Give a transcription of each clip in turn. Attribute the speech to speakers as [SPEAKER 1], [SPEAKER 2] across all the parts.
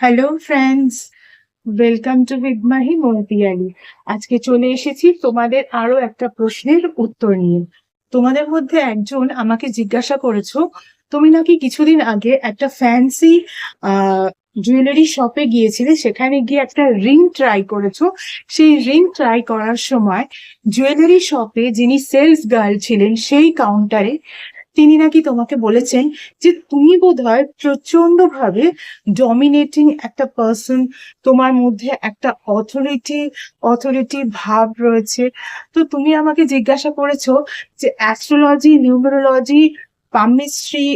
[SPEAKER 1] Hello friends, welcome to বিদমাহি মতিয়ালি। আজকে চলে এসেছি তোমাদের আরো একটা প্রশ্নের উত্তর নিয়ে। তোমাদের মধ্যে একজন আমাকে জিজ্ঞাসা করেছো, তুমি নাকি কিছুদিন আগে একটা ফ্যান্সি জুয়েলারি শপে গিয়েছিলে, সেখানে গিয়ে একটা রিং ট্রাই করেছো। সেই রিং ট্রাই করার সময় জুয়েলারি শপে যিনি সেলস গার্ল ছিলেন সেই কাউন্টারে তিনি নাকি তোমাকে বলেছেন যে তুমি বোধহয় প্রচন্ড ভাবে ডমিনেটিং একটা পার্সন, তোমার মধ্যে একটা অথরিটি ভাব রয়েছে। তো তুমি আমাকে জিজ্ঞাসা করেছো যে অ্যাস্ট্রোলজি, নিউমেরোলজি, পামমিস্ট্রি,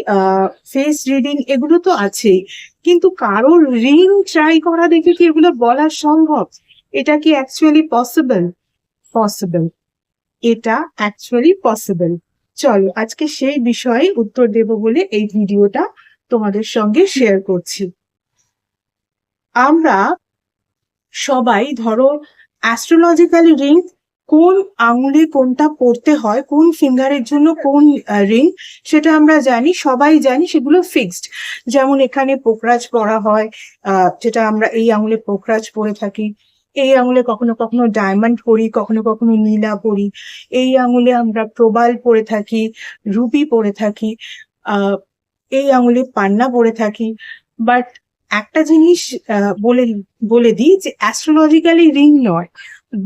[SPEAKER 1] ফেস রিডিং এগুলো তো আছেই, কিন্তু কারোর রিং ট্রাই করা দেখে কি এগুলো বলা সম্ভব? এটা কি অ্যাকচুয়ালি পসিবল? পসিবল, এটা অ্যাকচুয়ালি পসিবল। চলো আজকে সেই বিষয়ে উত্তর দেব বলে এই ভিডিওটা তোমাদের সঙ্গে শেয়ার করছি। আমরা সবাই ধরো অ্যাস্ট্রোলজিক্যাল রিং কোন আঙুলে কোনটা পড়তে হয়, কোন ফিঙ্গারের জন্য কোন রিং, সেটা আমরা জানি, সবাই জানি, সেগুলো ফিক্সড। যেমন এখানে পোকরাজ পরা হয়, যেটা আমরা এই আঙুলে পোকরাজ পরে থাকি। এই আঙুলে কখনো কখনো ডায়মন্ড পরি, কখনো কখনো নীলা পরি। এই আঙুলে আমরা প্রবাল পরে থাকি, রুবি পরে থাকি। আহ এই আঙুলে পান্না পরে থাকি। বাট একটা জিনিস বলে বলে দিই যে অ্যাস্ট্রোলজিক্যালি রিং নয়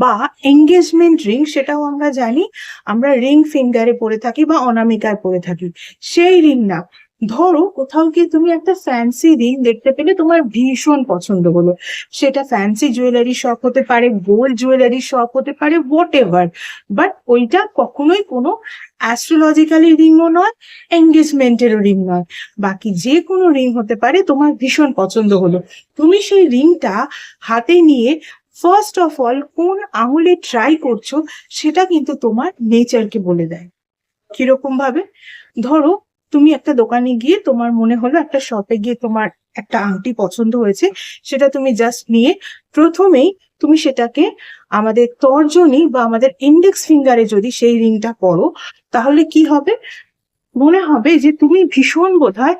[SPEAKER 1] বা এঙ্গেজমেন্ট রিং, সেটাও আমরা জানি, আমরা রিং ফিঙ্গারে পরে থাকি বা অনামিকায় পরে থাকি, সেই রিং না। ধরো কোথাও গিয়ে তুমি একটা ফ্যান্সি রিং দেখতে পেলে, তোমার ভীষণ পছন্দ হলো, সেটা ফ্যান্সি জুয়েলারি শপ হতে পারে, গোল্ড জুয়েলারি শপ হতে পারে, হোয়াট এভার, বাট ওইটা কখনোই কোনো অ্যাস্ট্রোলজিক্যালি রিংও নয়, এঙ্গেজমেন্টেরও রিং নয়, বাকি যে কোনো রিং হতে পারে। তোমার ভীষণ পছন্দ হলো, তুমি সেই রিংটা হাতে নিয়ে ফার্স্ট অফ অল কোন আঙুলে ট্রাই করছো সেটা কিন্তু তোমার নেচারকে বলে দেয়। কিরকম ভাবে? ধরো তুমি একটা দোকানে গিয়ে, তোমার মনে হলো একটা শপে গিয়ে তোমার একটা আংটি পছন্দ হয়েছে, সেটা তুমি জাস্ট নিয়ে প্রথমেই তুমি সেটাকে আমাদের তর্জনী বা আমাদের ইন্ডেক্স ফিঙ্গারে যদি সেই রিংটা পরো, তাহলে কি হবে? মনে হবে যে তুমি ভীষণ বোধহয়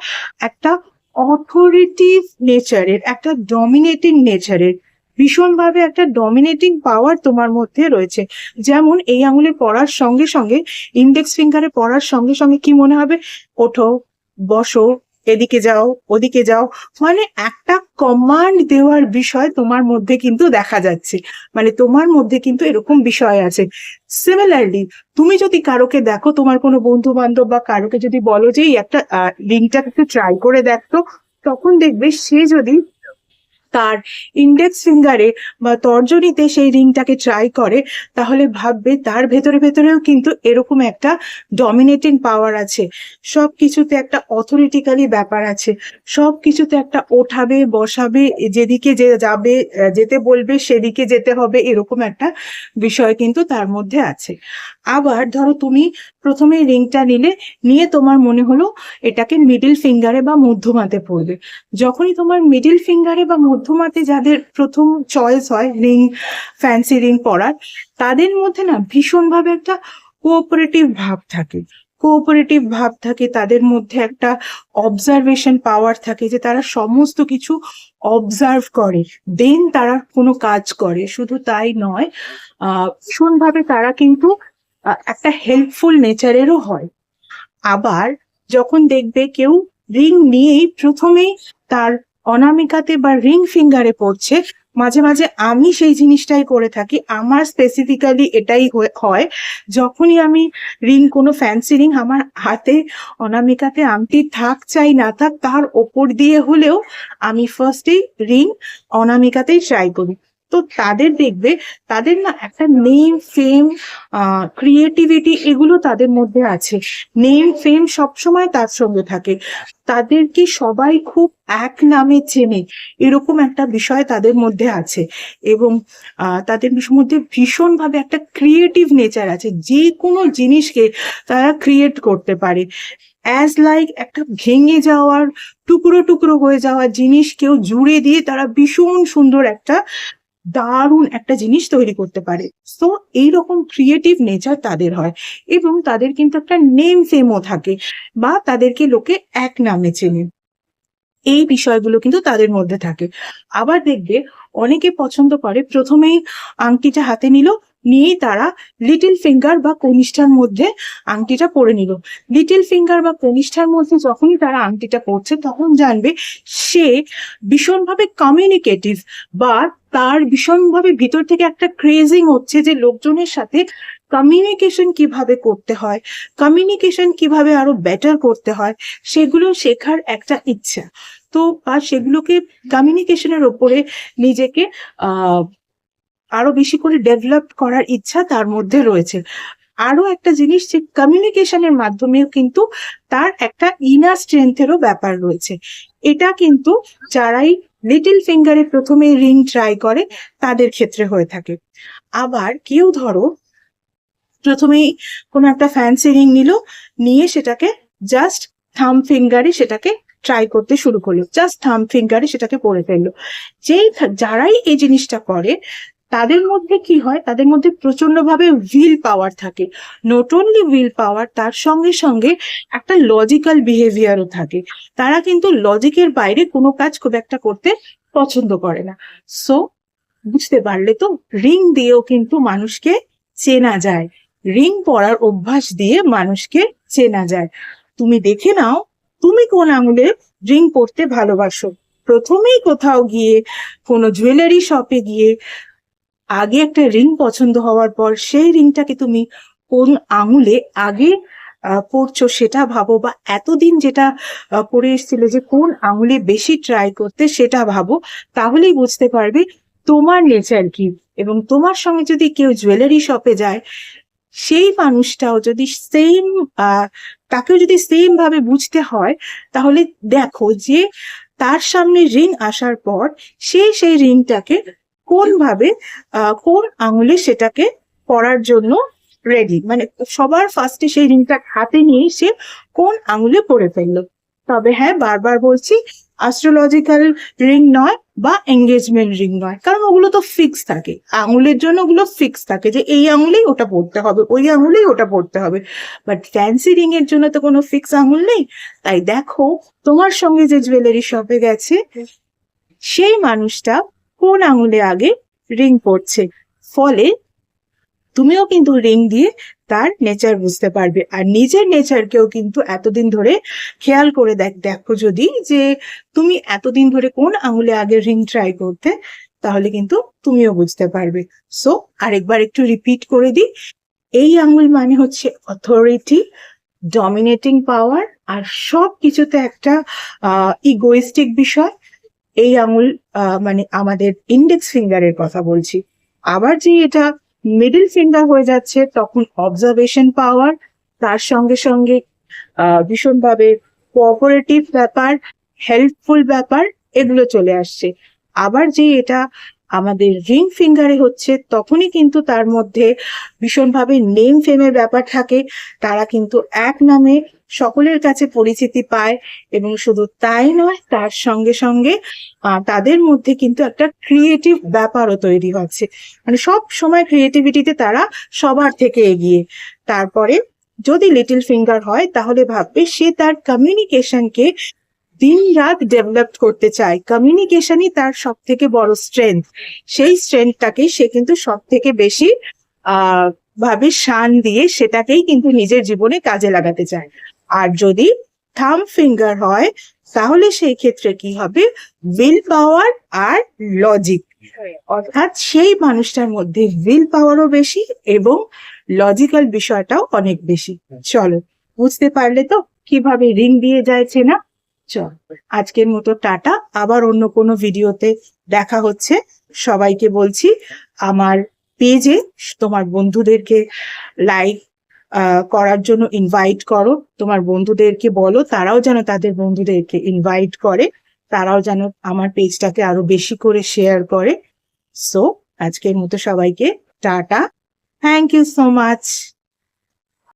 [SPEAKER 1] একটা অথরিটিভ নেচারের, একটা ডমিনেটিং নেচারের, ভীষণভাবে একটা ডমিনেটিং পাওয়ার তোমার মধ্যে রয়েছে। যেমন এই আঙুলে পড়ার সঙ্গে সঙ্গে, ইন্ডেক্স ফিঙ্গারে পড়ার সঙ্গে সঙ্গে কি মনে হবে? ওঠো, বসো, এদিকে যাও, ওদিকে যাও, মানে একটা কমান্ড দেওয়ার বিষয় তোমার মধ্যে কিন্তু দেখা যাচ্ছে, মানে তোমার মধ্যে কিন্তু এরকম বিষয় আছে। সিমিলারলি তুমি যদি কারোকে দেখো, তোমার কোনো বন্ধু বান্ধব বা কারোকে যদি বলো যে এই একটা রিংটা একটু ট্রাই করে দেখতো, তখন দেখবে সে যদি তার ইন্ডেক্স ফিঙ্গারে বা তর্জনীতে সেই রিংটাকে ট্রাই করে, তাহলে ভাববে তার ভেতরে ভেতরেও কিন্তু এরকম একটা ডমিনেটিং পাওয়ার আছে, সবকিছুতে একটা অথরিটিক্যালি ব্যাপার আছে, সবকিছুতে একটা ওঠাবে বসাবে, যেদিকে যে যাবে, যেতে বলবে সেদিকে যেতে হবে, এরকম একটা বিষয় কিন্তু তার মধ্যে আছে। আবার ধরো তুমি প্রথমে রিংটা নিলে, নিয়ে তোমার মনে হলো এটাকে মিডিল ফিঙ্গারে বা মধ্যমাতে পড়বে। যখনই তোমার মিডিল ফিঙ্গারে বা মধ্যমাতে যাদের প্রথম চয়েস হয় রিং, ফ্যান্সি রিং পরার, তাদের মধ্যে না ভীষণভাবে একটা কোঅপারেটিভ ভাব থাকে। কোঅপারেটিভ ভাব থাকে তাদের মধ্যে, একটা অবজারভেশন পাওয়ার থাকে, যে তারা সমস্ত কিছু অবজার্ভ করে, দেন তারা কোনো কাজ করে। শুধু তাই নয়, ভীষণভাবে তারা কিন্তু একটা হেল্পফুল নেচারেরও হয়। আবার যখন দেখবে কেউ রিং নিয়েই প্রথমেই তার অনামিকাতে বা রিং ফিঙ্গারে পড়ছে, মাঝে মাঝে আমি সেই জিনিসটাই করে থাকি, আমার স্পেসিফিক্যালি এটাই হয়, যখনই আমি রিং, কোনো ফ্যান্সি রিং আমার হাতে অনামিকাতে আংটি থাক চাই না থাক, তার ওপর দিয়ে হলেও আমি ফার্স্টেই রিং অনামিকাতেই ট্রাই করি। তো তাদের দেখবে, তাদের না একটা নেম ফেম, ক্রিয়েটিভিটি, এগুলো তাদের মধ্যে আছে। নেম ফেম সবসময় তার সঙ্গে থাকে, তাদেরকে সবাই খুব এক নামে চেনে, এরকম একটা বিষয় তাদের মধ্যে আছে। এবং তাদের মধ্যে ভীষণভাবে একটা ক্রিয়েটিভ নেচার আছে, যে কোনো জিনিসকে তারা ক্রিয়েট করতে পারে। অ্যাজ লাইক একটা ভেঙে যাওয়ার, টুকরো টুকরো হয়ে যাওয়া জিনিস কেউ জুড়ে দিয়ে তারা ভীষণ সুন্দর একটা, দারুণ একটা জিনিস তৈরি করতে পারে। তো এইরকম ক্রিয়েটিভ নেচার তাদের হয়, এবং তাদের কিন্তু একটা নেম ফেমও থাকে, বা তাদেরকে লোকে এক নামে চেনে। এই বিষয়গুলো কিন্তু তাদের মধ্যে থাকে। আবার দেখবে অনেকে পছন্দ করে প্রথমেই আংটিটা হাতে নিল, নিয়েই তারা লিটল ফিঙ্গার বা কনিষ্ঠার মধ্যে আংটিটা পরে নিল। লিটল ফিঙ্গার বা কনিষ্ঠার মধ্যে যখনই তারা আংটিটা পরছে তখন জানবে সে ভীষণভাবে কমিউনিকেটিভ, বা তার ভীষণভাবে ভিতর থেকে একটা ক্রেজিং হচ্ছে যে লোকজনের সাথে কমিউনিকেশন কিভাবে করতে হয়, কমিউনিকেশন কিভাবে আরো বেটার করতে হয়, সেগুলো শেখার একটা ইচ্ছা। তো আর সেগুলোকে কমিউনিকেশনের ওপরে নিজেকে আরো বেশি করে ডেভেলপ করার ইচ্ছা তার মধ্যে রয়েছে। আরো একটা জিনিস, যে কমিউনিকেশনের মাধ্যমেও কিন্তু তার একটা ইনার স্ট্রেংথেরও ব্যাপার রয়েছে। এটা কিন্তু যারাই লিটল ফিঙ্গারে প্রথমে রিং ট্রাই করে তাদের ক্ষেত্রে হয়ে থাকে। আবার কেউ ধরো প্রথমেই কোনো একটা ফ্যান্সি রিং নিল, নিয়ে সেটাকে জাস্ট থাম ফিঙ্গারে সেটাকে ট্রাই করতে শুরু করলো, জাস্ট থাম ফিঙ্গারে সেটাকে পরে ফেললো। যারাই এই জিনিসটা করে তাদের মধ্যে কি হয়, তাদের মধ্যে প্রচন্ড ভাবে উইল পাওয়ার থাকে। নট অনলি উইল পাওয়ার, তার সঙ্গে সঙ্গে একটা লজিক্যাল বিহেভিয়ারও থাকে। তারা কিন্তু লজিকের বাইরে কোনো কাজ খুব একটা করতে পছন্দ করে না। সো বুঝতে পারলে তো, রিং দিয়েও কিন্তু মানুষকে চেনা যায়, রিং পরার অভ্যাস দিয়ে মানুষকে চেনা যায়। তুমি দেখে নাও তুমি কোন আঙুলে রিং পরতে ভালোবাসো। প্রথমেই কোথাও গিয়ে কোনো জুয়েলারি শপে গিয়ে আগে একটা রিং পছন্দ হওয়ার পর সেই রিংটাকে তুমি কোন আঙুলে আগে পরছো সেটা ভাবো, বা এতদিন যেটা পরে এসেছিলে যে কোন আঙুলে বেশি ট্রাই করতে সেটা ভাবো। তাহলেই বুঝতে পারবে তোমার নেচার কি। এবং তোমার সঙ্গে যদি কেউ জুয়েলারি শপে যায়, সেই মানুষটাও যদি সেম তাকেও যদি সেম ভাবে বুঝতে হয়, তাহলে দেখো যে তার সামনে রিং আসার পর সে সেই রিংটাকে কোন ভাবে কোন আঙুলে সেটাকে পরার জন্য রেডি, মানে সবার ফার্স্টে সেই রিংটা হাতে নিয়ে সে কোন আঙুলে পরে ফেললো। তবে হ্যাঁ, বারবার বলছি, অ্যাস্ট্রোলজিক্যাল রিং নয় বা এঙ্গেজমেন্ট রিং নয়, কারণ ওগুলো তো ফিক্স থাকে, আঙুলের জন্য ওগুলো ফিক্স থাকে যে এই আঙুলেই ওটা পড়তে হবে, ওই আঙুলেই ওটা পড়তে হবে। বাট ফ্যান্সি রিং এর জন্য তো কোনো ফিক্স আঙুল নেই। তাই দেখো তোমার সঙ্গে যে জুয়েলারি শপে গেছে সেই মানুষটা কোন আঙুলে আগে রিং পড়ছে, ফলে তুমিও কিন্তু রিং দিয়ে তার নেচার বুঝতে পারবে। আর নিজের নেচারকেও কিন্তু এতদিন ধরে খেয়াল করে দেখো যদি যে তুমি এতদিন ধরে কোন আঙুলে আগে রিং ট্রাই করতে, তাহলে কিন্তু তুমিও বুঝতে পারবে। সো আরেকবার একটু রিপিট করে দিই, এই আঙুল মানে হচ্ছে অথরিটি, ডমিনেটিং পাওয়ার, আর সব কিছুতে একটা ইগোইস্টিক বিষয়। এই আঙুল মানে আমাদের ইন্ডেক্স ফিঙ্গারের কথা বলছি। আবার যে এটা মিডল ফিঙ্গার হয়ে যাচ্ছে তখন অবজারভেশন পাওয়ার, তার সঙ্গে সঙ্গে ভীষণভাবে কোঅপারেটিভ ব্যাপার, হেল্পফুল ব্যাপার, এগুলো চলে আসছে। আবার যে এটা আমাদের রিং ফিঙ্গারে হচ্ছে তখনই কিন্তু তার মধ্যে ভীষণভাবে নেম ফেমের ব্যাপার থাকে। তারা কিন্তু এক নামে সকলের কাছে পরিচিতি পায়, এবং শুধু তাই নয়, তার সঙ্গে সঙ্গে তাদের মধ্যে কিন্তু একটা ক্রিয়েটিভ ব্যাপারও তৈরি হচ্ছে, মানে সব সময় ক্রিয়েটিভিটিতে তারা সবার থেকে এগিয়ে। তারপরে যদি লিটল ফিঙ্গার হয় তাহলে ভাববে সে তার কমিউনিকেশনকে দিন রাত ডেভেলপ করতে চায়, কমিউনিকেশনই তার সব থেকে বড় স্ট্রেংথ। সেই স্ট্রেংথটাকে সে কিন্তু সব থেকে বেশি ভাবে শান দিয়ে সেটাকেই কিন্তু নিজের জীবনে কাজে লাগাতে চায়। আর যদি থাম ফিঙ্গার হয় তাহলে সেই ক্ষেত্রে কি হবে, উইল পাওয়ার আর লজিক, অর্থাৎ সেই মানুষটার মধ্যে উইল পাওয়ারও বেশি এবং লজিক্যাল বিষয়টাও অনেক বেশি। চলো, বুঝতে পারলে তো কিভাবে রিং দিয়ে যাচ্ছে না। চল, আজকের মতো টাটা, আবার অন্য কোনো ভিডিওতে দেখা হচ্ছে। সবাইকে বলছি আমার পেজে তোমার বন্ধুদেরকে লাইক করার জন্য ইনভাইট করো, তোমার বন্ধুদেরকে বলো তারাও যেন তাদের বন্ধুদেরকে ইনভাইট করে, তারাও যেন আমার পেজটাকে আরো বেশি করে শেয়ার করে। সো আজকের মতো সবাইকে tata, thank you so much.